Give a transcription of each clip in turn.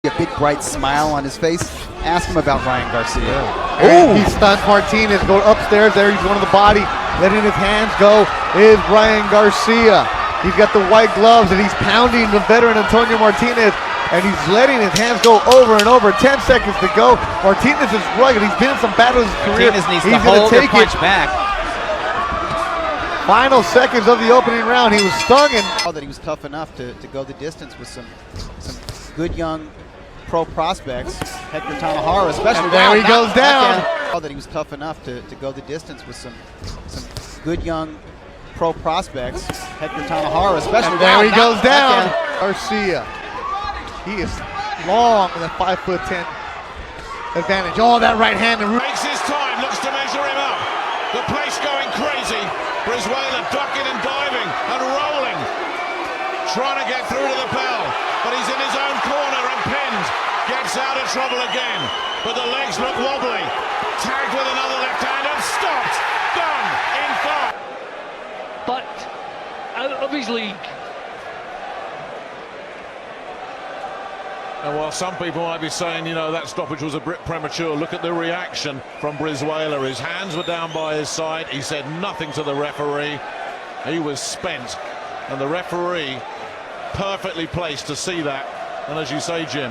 A big bright smile on his face. Ask him about Ryan Garcia. Oh, he stuns Martinez. Go upstairs. There he's going to the body, letting his hands go. Is Ryan Garcia. He's got the white gloves and he's pounding the veteran Antonio Martinez, and he's letting his hands go over and over. 10 seconds to go. Martinez is rugged. He's been in some battles in his career. Martinez needs he's to hold take or punch it back. Final seconds of the opening round. He was stung and That he was tough enough to go the distance with some good young pro prospects. Hector Tanajara especially. And there he goes down. That he was tough enough to go the distance with some good young pro prospects. Hector Tanajara especially. And there he goes down. Garcia. He is long with a 5'10" advantage. Oh, that right hand. Makes his time, looks to measure him up. The place going crazy. Brizuela ducking and diving and rolling. Trying to get through to the bell, but he's in his own corner and pinned. Gets out of trouble again, but the legs look wobbly. Tagged with another left hand and stopped. Done in 5. But out of his league. And while some people might be saying, you know, that stoppage was a bit premature, look at the reaction from Brizuela. His hands were down by his side. He said nothing to the referee. He was spent, and the referee perfectly placed to see that. And as you say, Jim,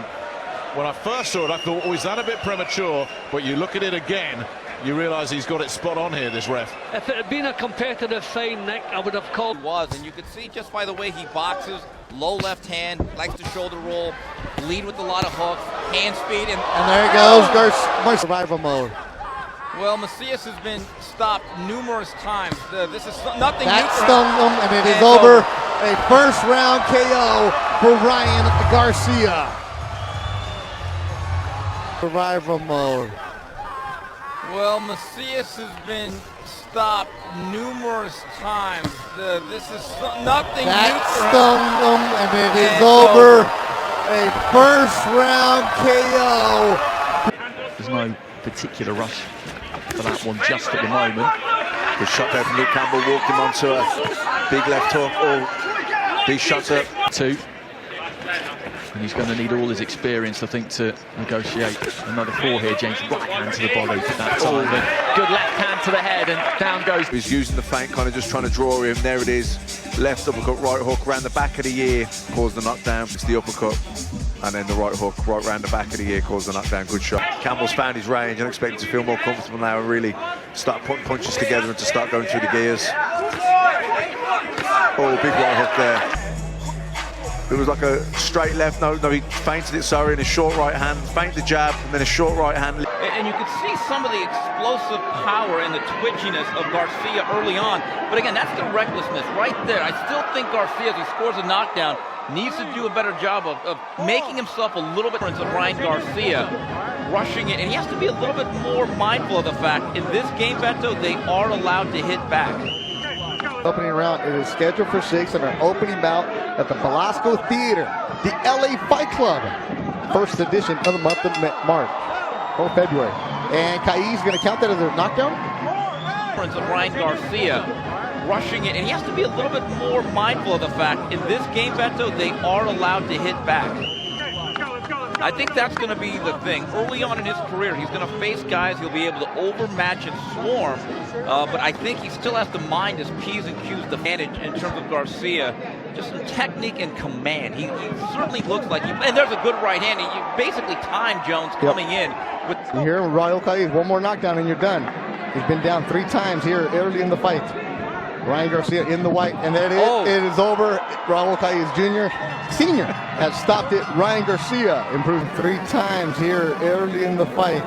when I first saw it, I thought, oh, is that a bit premature? But you look at it again, you realise he's got it spot on here, this ref. If it had been a competitive fight, Nick, I would have called. And you could see just by the way he boxes, low left hand, likes to shoulder roll, lead with a lot of hooks, hand speed, and there he goes. Garcia, survival mode. well, Macias has been stopped numerous times. This is nothing That new for stung him, and it is over. A first round KO for Ryan Garcia. Survival mode. Well, Macias has been stopped numerous times. This is nothing That new for stung him, and it is over. A first round KO. There's no particular rush for that one just at the moment. Good shot there from Luke Campbell, walked him onto a big left hook. Big shots up. 2. And he's going to need all his experience, I think, to negotiate another 4 here. James, right hand to the body that time. And good left hand to the head, and down goes. He's using the feint, kind of just trying to draw him. There it is. Left uppercut, right hook, round the back of the ear, caused the knockdown. It's the uppercut, and then the right hook, right round the back of the ear, caused the knockdown. Good shot. Campbell's found his range. I'm expecting to feel more comfortable now and really start putting punches together and to start going through the gears. Oh, big right hook there. It was like a straight left. No, he feinted it, sorry, in a short right hand, feinted the jab, and then a short right hand. And you could see some of the explosive power and the twitchiness of Garcia early on. But again, that's the recklessness right there. I still think Garcia, as he scores a knockdown, needs to do a better job of making himself a little bit of Ryan Garcia, rushing it. And he has to be a little bit more mindful of the fact, in this game, Beto, they are allowed to hit back. Opening round, it is scheduled for 6 and our opening bout at the Velasco Theater, the LA Fight Club. First edition of the month of March or February. And Kai's going to count that as a knockdown? Of Ryan Garcia, rushing it. And he has to be a little bit more mindful of the fact, in this game, Beto, they are allowed to hit back. I think that's going to be the thing. Early on in his career, he's going to face guys he'll be able to overmatch and swarm, but I think he still has to mind his P's and Q's advantage in terms of Garcia. Just some technique and command. He certainly looks like, and there's a good right hand. You basically time Jones coming in. With you hear Raul Caiz, one more knockdown and you're done. He's been down 3 times here early in the fight. Ryan Garcia in the white, and there it is. It is over. Raul Caiz Jr. Sr. has stopped it. Ryan Garcia improved 3 times here early in the fight.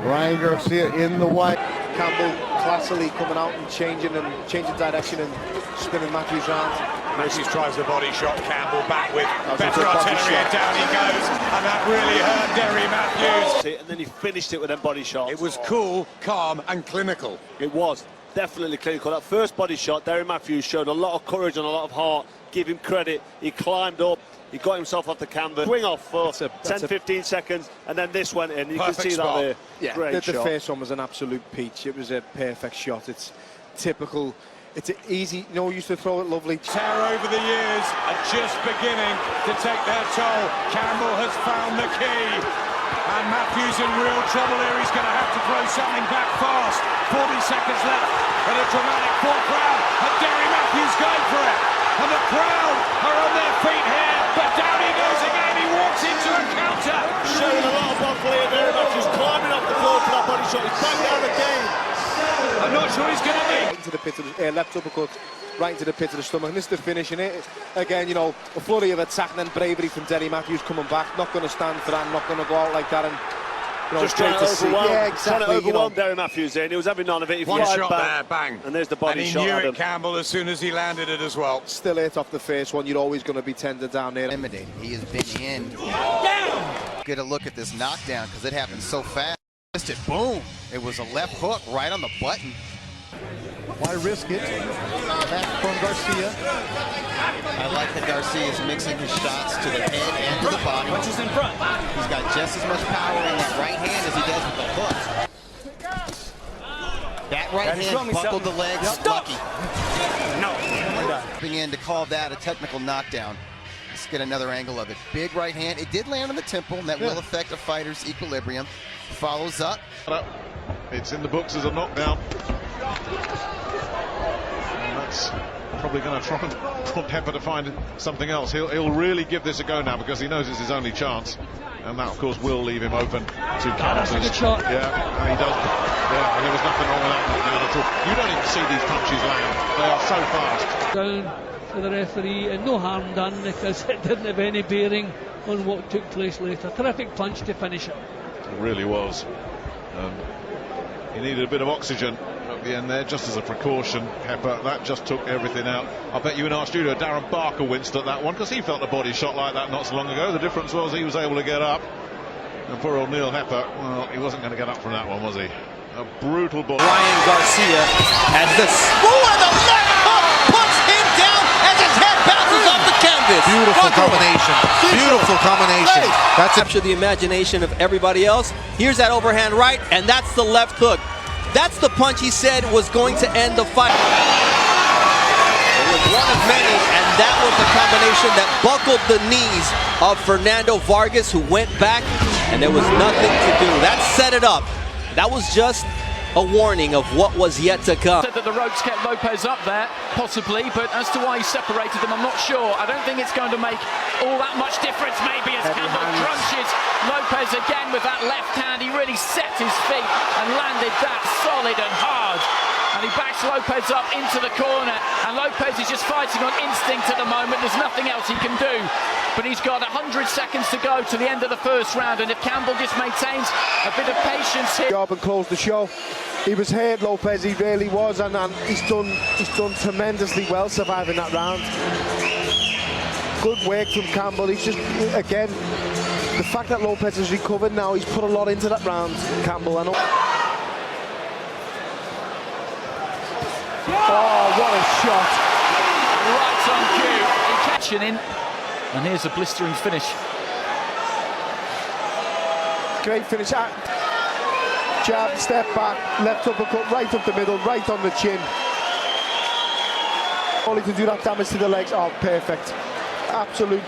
Ryan Garcia in the white. Campbell classily coming out and changing direction and spinning Matthews round. Macy's tries the body shot, Campbell back with better artillery, and down he goes, and that really hurt Derry Matthews. And then he finished it with them body shots. It was cool, calm and clinical. It was definitely clinical. That first body shot, Derry Matthews showed a lot of courage and a lot of heart. Give him credit. He climbed up, he got himself off the canvas, swing off for 10-15 seconds, and then this went in. You can see that there. Yeah, Great the shot. first one was an absolute peach. It was a perfect shot. It's typical It's easy, you know, used to throw it lovely. Terror over the years are just beginning to take their toll. Campbell has found the key. And Matthews in real trouble here. He's going to have to throw something back fast. 40 seconds left. And a dramatic fourth round. And Derry Matthews going for it. And the crowd are on their feet here. But down he goes again. He walks into a counter. Showing a lot of bottle here. Derry Matthews climbing off the floor for that body shot. He's back down again. I'm not sure he's going to be. Right into the pit of the left uppercut, right into the pit of the stomach. And this is the finish. And it, again, you know, a flurry of attack and then bravery from Derry Matthews coming back. Not going to stand for that. Not going to go out like that. And you know, just trying to overwhelm, yeah, exactly, trying to overwhelm Derry Matthews there, and he was having none of it. He One fired shot back, there, bang. And there's the body and he shot. knew Adam. it, Campbell, as soon as he landed it as well. Still hit off the first one. You're always going to be tender down there. Intimidating. He has been in. Get a look at this knockdown because it happened so fast. Missed it. Boom. It was a left hook right on the button. Why risk it? Back from Garcia. I like that Garcia is mixing his shots to the head and to the body. Punches in front. He's got just as much power in that right hand as he does with the hook. That right hand buckled the legs. Lucky. No. Jumping in to call that a technical knockdown. Let's get another angle of it. Big right hand. It did land on the temple, and that will affect a fighter's equilibrium. Follows up. It's in the books as a knockdown. And that's probably going to try and prompt Hepper to find something else. He'll really give this a go now because he knows it's his only chance. And that, of course, will leave him open to counters. That's a good shot. Yeah, and he does. Yeah, and there was nothing wrong with that knockdown at all. You don't even see these punches land. They are so fast. Down for the referee, and no harm done because it didn't have any bearing on what took place later. Terrific punch to finish it. It really was. He needed a bit of oxygen at the end there, just as a precaution. Hepper, that just took everything out. I bet you in our studio, Darren Barker winced at that one because he felt a body shot like that not so long ago. The difference was he was able to get up. And poor old Neil Hepper, well, he wasn't going to get up from that one, was he? A brutal body. Ryan Garcia as the the left hook puts him down as his head bounces off the canvas. Beautiful combination. Beautiful combination. That's capture the imagination of everybody else. Here's that overhand right, and that's the left hook. That's the punch he said was going to end the fight. It was one of many, and that was the combination that buckled the knees of Fernando Vargas, who went back, and there was nothing to do. That set it up. That was just a warning of what was yet to come. Said that the ropes kept Lopez up there, possibly, but as to why he separated them, I'm not sure. I don't think it's going to make all that much difference, maybe, as Campbell crunches Lopez again with that left hand. He really set his feet and landed that solid and hard. And he backs Lopez up into the corner, and Lopez is just fighting on instinct at the moment. There's nothing else he can do, but he's got 100 seconds to go to the end of the first round, and if Campbell just maintains a bit of patience here. Job and close the show. He was hurt, Lopez, he really was, and he's done tremendously well surviving that round. Good work from Campbell. He's just, again, the fact that Lopez has recovered now, he's put a lot into that round, Campbell. Oh, what a shot. Right on cue. He catching in. And here's a blistering finish. Great finish. Jab, step back, left uppercut, right up the middle, right on the chin. Only to do that damage to the legs. Oh, perfect. Absolute